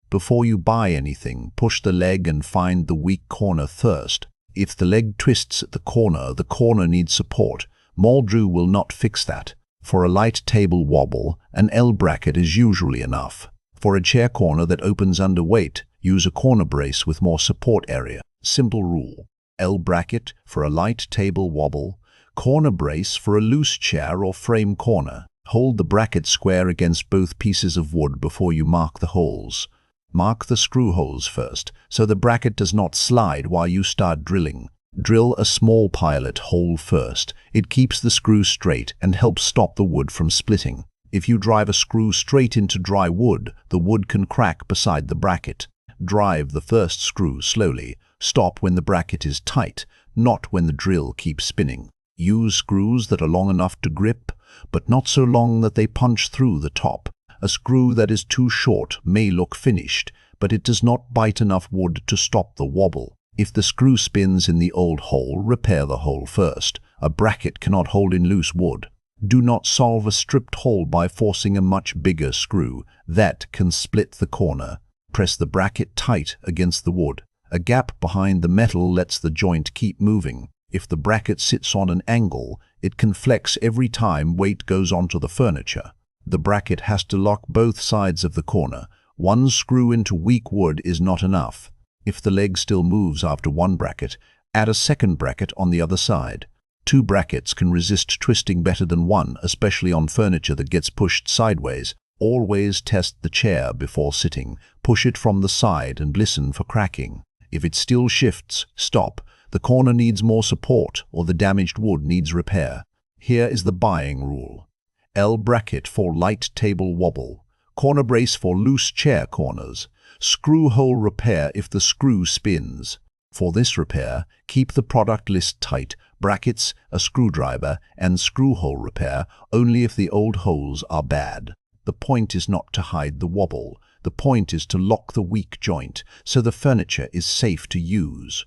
Before you buy anything, push the leg and find the weak corner first. If the leg twists at the corner needs support. Moldrew will not fix that. For a light table wobble, an L bracket is usually enough. For a chair corner that opens under weight, use a corner brace with more support area. Simple rule. L bracket for a light table wobble, corner brace for a loose chair or frame corner. Hold the bracket square against both pieces of wood before you mark the holes. Mark the screw holes first, so the bracket does not slide while you start drilling. Drill a small pilot hole first. It keeps the screw straight and helps stop the wood from splitting. If you drive a screw straight into dry wood, the wood can crack beside the bracket. Drive the first screw slowly. Stop when the bracket is tight, not when the drill keeps spinning. Use screws that are long enough to grip, but not so long that they punch through the top. A screw that is too short may look finished, but it does not bite enough wood to stop the wobble. If the screw spins in the old hole, repair the hole first. A bracket cannot hold in loose wood. Do not solve a stripped hole by forcing a much bigger screw. That can split the corner. Press the bracket tight against the wood. A gap behind the metal lets the joint keep moving. If the bracket sits on an angle, it can flex every time weight goes onto the furniture. The bracket has to lock both sides of the corner. One screw into weak wood is not enough. If the leg still moves after one bracket, add a second bracket on the other side. 2 brackets can resist twisting better than 1, especially on furniture that gets pushed sideways. Always test the chair before sitting. Push it from the side and listen for cracking. If it still shifts, stop. The corner needs more support or the damaged wood needs repair. Here is the buying rule. L bracket for light table wobble. Corner brace for loose chair corners. Screw hole repair if the screw spins. For this repair, keep the product list tight. Brackets, a screwdriver, and screw hole repair only if the old holes are bad. The point is not to hide the wobble. The point is to lock the weak joint so the furniture is safe to use.